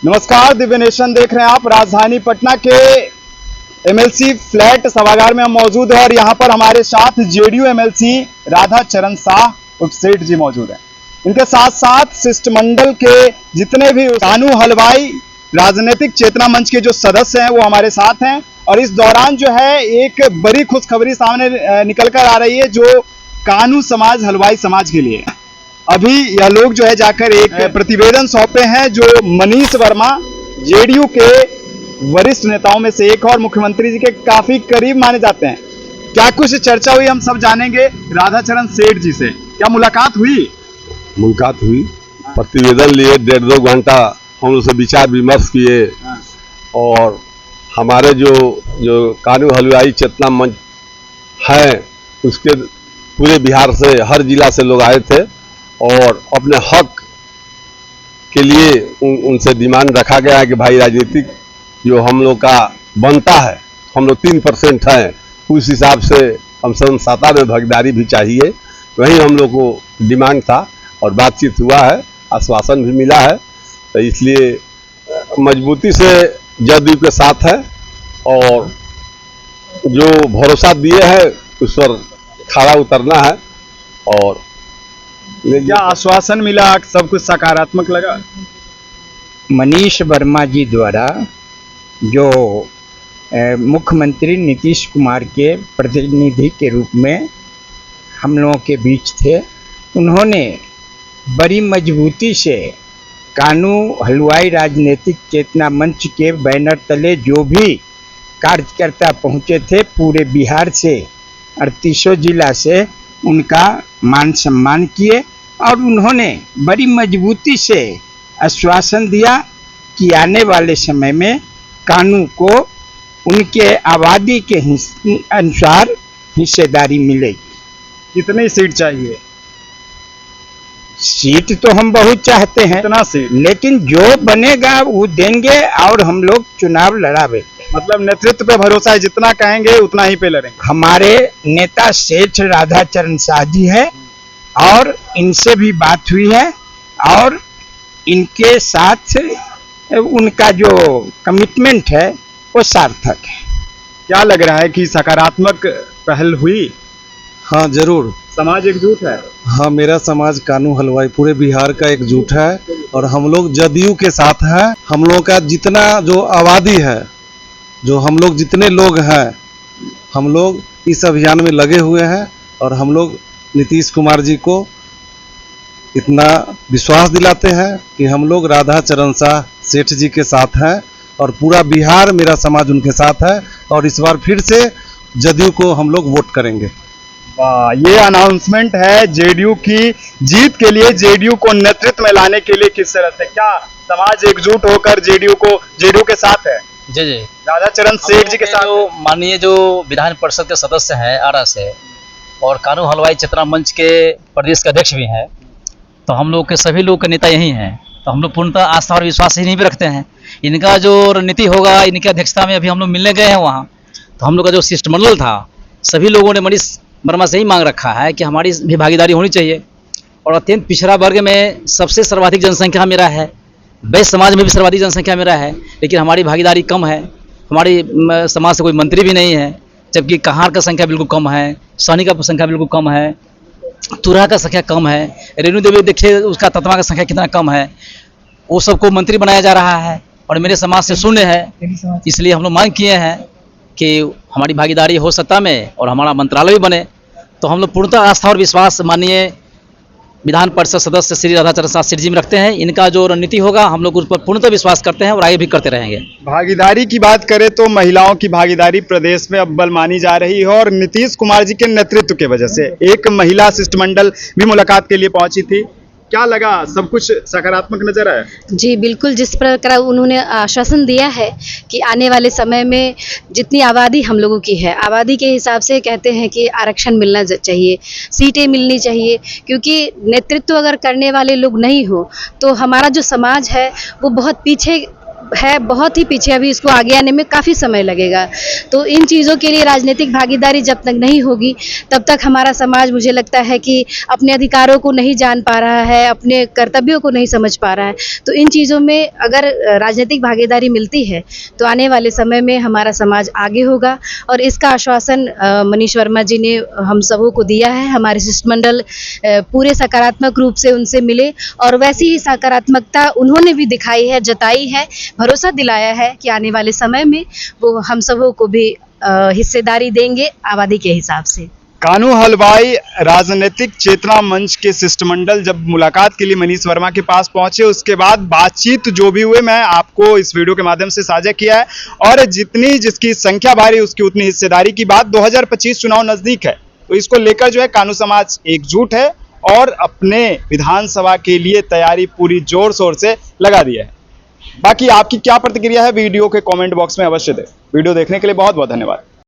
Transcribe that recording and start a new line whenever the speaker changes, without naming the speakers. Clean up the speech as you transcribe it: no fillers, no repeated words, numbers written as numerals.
नमस्कार, दिव्य नेशन देख रहे हैं आप। राजधानी पटना के एमएलसी फ्लैट सभागार में हम मौजूद हैं और यहाँ पर हमारे साथ जेडीयू एमएलसी राधा चरण शाह उर्फ सेठ जी मौजूद हैं। इनके साथ साथ शिष्टमंडल के जितने भी कानू हलवाई राजनीतिक चेतना मंच के जो सदस्य हैं वो हमारे साथ हैं। और इस दौरान जो है एक बड़ी खुशखबरी सामने निकल कर आ रही है जो कानू समाज हलवाई समाज के लिए। अभी यह लोग जो है जाकर एक प्रतिवेदन सौंपे हैं जो मनीष वर्मा जेडीयू के वरिष्ठ नेताओं में से एक और मुख्यमंत्री जी के काफी करीब माने जाते हैं। क्या कुछ चर्चा हुई हम सब जानेंगे राधाचरण सेठ जी से। क्या मुलाकात हुई?
मुलाकात हुई, प्रतिवेदन लिए, 1.5-2 घंटा हम लोग से विचार विमर्श किए। और हमारे जो कानू हलवाई चेतना मंच है उसके पूरे बिहार से हर जिला से लोग आए थे और अपने हक के लिए उनसे डिमांड रखा गया है कि भाई राजनीतिक जो हम लोग का बनता है, हम लोग 3% हैं, उस हिसाब से हम सत्ता में भागीदारी भी चाहिए। वही हम लोग को डिमांड था और बातचीत हुआ है, आश्वासन भी मिला है। तो इसलिए मजबूती से जदयू के साथ है और जो भरोसा दिए हैं उस पर खड़ा उतरना है। और
क्या आश्वासन मिला? सब कुछ सकारात्मक लगा?
मनीष वर्मा जी द्वारा जो मुख्यमंत्री नीतीश कुमार के प्रतिनिधि के रूप में हम लोगों के बीच थे, उन्होंने बड़ी मजबूती से कानू हलवाई राजनीतिक चेतना मंच के बैनर तले जो भी कार्यकर्ता पहुंचे थे पूरे बिहार से 38 जिला से उनका मान सम्मान किए और उन्होंने बड़ी मजबूती से आश्वासन दिया कि आने वाले समय में कानू को उनके आबादी के अनुसार हिस्सेदारी मिलेगी।
कितनी सीट चाहिए?
सीट तो हम बहुत चाहते हैं,
कितना सीट?
लेकिन जो बनेगा वो देंगे और हम लोग चुनाव लड़ावे।
मतलब नेतृत्व पे भरोसा है, जितना कहेंगे उतना ही पे लड़ेंगे।
हमारे नेता सेठ राधाचरण शाह जी है और इनसे भी बात हुई है और इनके साथ उनका जो कमिटमेंट है वो सार्थक है।
क्या लग रहा है कि सकारात्मक पहल हुई?
हाँ जरूर।
समाज एकजुट है?
हाँ, मेरा समाज कानू हलवाई पूरे बिहार का एकजुट है और हम लोग जदयू के साथ हैं। हम लोग का जितना जो आबादी है, जो हम लोग जितने लोग हैं, हम लोग इस अभियान में लगे हुए हैं और हम लोग नीतीश कुमार जी को इतना विश्वास दिलाते हैं कि हम लोग राधाचरण शाह सेठ जी के साथ हैं और पूरा बिहार मेरा समाज उनके साथ है और इस बार फिर से जदयू को हम लोग वोट करेंगे।
वाह, ये अनाउंसमेंट है जेडीयू की जीत के लिए, जेडीयू को नेतृत्व में लाने के लिए। किस तरह से क्या समाज एकजुट होकर जेडीयू के साथ है?
जी जी,
राधाचरण सेठ जी के साथ
जो माननीय जो विधान परिषद के सदस्य हैं आरा से और कानू हलवाई चेतना मंच के प्रदेश के अध्यक्ष भी हैं, तो हम लोग के सभी लोग के नेता यही हैं। तो हम लोग पूर्णतः आस्था और विश्वास इन्हीं पे रखते हैं। इनका जो रणनीति होगा, इनकी अध्यक्षता में अभी हम लोग मिलने गए हैं वहाँ, तो हम लोग का जो शिष्टमंडल था सभी लोगों ने मनीष वर्मा से ही मांग रखा है कि हमारी भी भागीदारी होनी चाहिए। और अत्यंत पिछड़ा वर्ग में सबसे सर्वाधिक जनसंख्या मेरा है, वैश्य समाज में भी सर्वाधिक जनसंख्या मेरा है, लेकिन हमारी भागीदारी कम है। हमारी समाज से कोई मंत्री भी नहीं है, जबकि कहार का संख्या बिल्कुल कम है, सहनी का संख्या बिल्कुल कम है, तुरहा का संख्या कम है, रेणु देवी देखिए उसका तत्वा का संख्या कितना कम है। वो सबको मंत्री बनाया जा रहा है और मेरे समाज से शून्य है। इसलिए हम लोग मांग किए हैं कि हमारी भागीदारी हो सत्ता में और हमारा मंत्रालय भी बने। तो हम लोग पूर्णतः आस्था और विश्वास माननीय विधान परिषद सदस्य श्री राधाचरण शाह सेठ जी में रखते हैं। इनका जो रणनीति होगा हम लोग उस पर पूर्णतः विश्वास करते हैं और आगे भी करते रहेंगे।
भागीदारी की बात करें तो महिलाओं की भागीदारी प्रदेश में अव्वल मानी जा रही है और नीतीश कुमार जी के नेतृत्व की वजह से एक महिला शिष्टमंडल भी मुलाकात के लिए पहुंची थी। क्या लगा? सब कुछ सकारात्मक नजर आया?
जी बिल्कुल, जिस प्रकार उन्होंने आश्वासन दिया है कि आने वाले समय में जितनी आबादी हम लोगों की है, आबादी के हिसाब से कहते हैं कि आरक्षण मिलना चाहिए, सीटें मिलनी चाहिए, क्योंकि नेतृत्व अगर करने वाले लोग नहीं हो तो हमारा जो समाज है वो बहुत पीछे है बहुत ही पीछे, अभी इसको आगे आने में काफ़ी समय लगेगा। तो इन चीज़ों के लिए राजनीतिक भागीदारी जब तक नहीं होगी तब तक हमारा समाज, मुझे लगता है कि अपने अधिकारों को नहीं जान पा रहा है, अपने कर्तव्यों को नहीं समझ पा रहा है। तो इन चीज़ों में अगर राजनीतिक भागीदारी मिलती है तो आने वाले समय में हमारा समाज आगे होगा, और इसका आश्वासन मनीष वर्मा जी ने हम सबों को दिया है। हमारे शिष्टमंडल पूरे सकारात्मक रूप से उनसे मिले और वैसी ही सकारात्मकता उन्होंने भी दिखाई है, जताई है, भरोसा दिलाया है कि आने वाले समय में वो हम सबों को भी हिस्सेदारी देंगे आबादी के हिसाब से।
कानू हलवाई राजनीतिक चेतना मंच के शिष्टमंडल जब मुलाकात के लिए मनीष वर्मा के पास पहुंचे, उसके बाद बातचीत जो भी हुए मैं आपको इस वीडियो के माध्यम से साझा किया है, और जितनी जिसकी संख्या भारी उसकी उतनी हिस्सेदारी की बात। 2025 चुनाव नजदीक है, तो इसको लेकर जो है कानू समाज एकजुट है और अपने विधानसभा के लिए तैयारी पूरी जोर शोर से लगा दी है। बाकी आपकी क्या प्रतिक्रिया है वीडियो के कमेंट बॉक्स में अवश्य दें। वीडियो देखने के लिए बहुत बहुत धन्यवाद।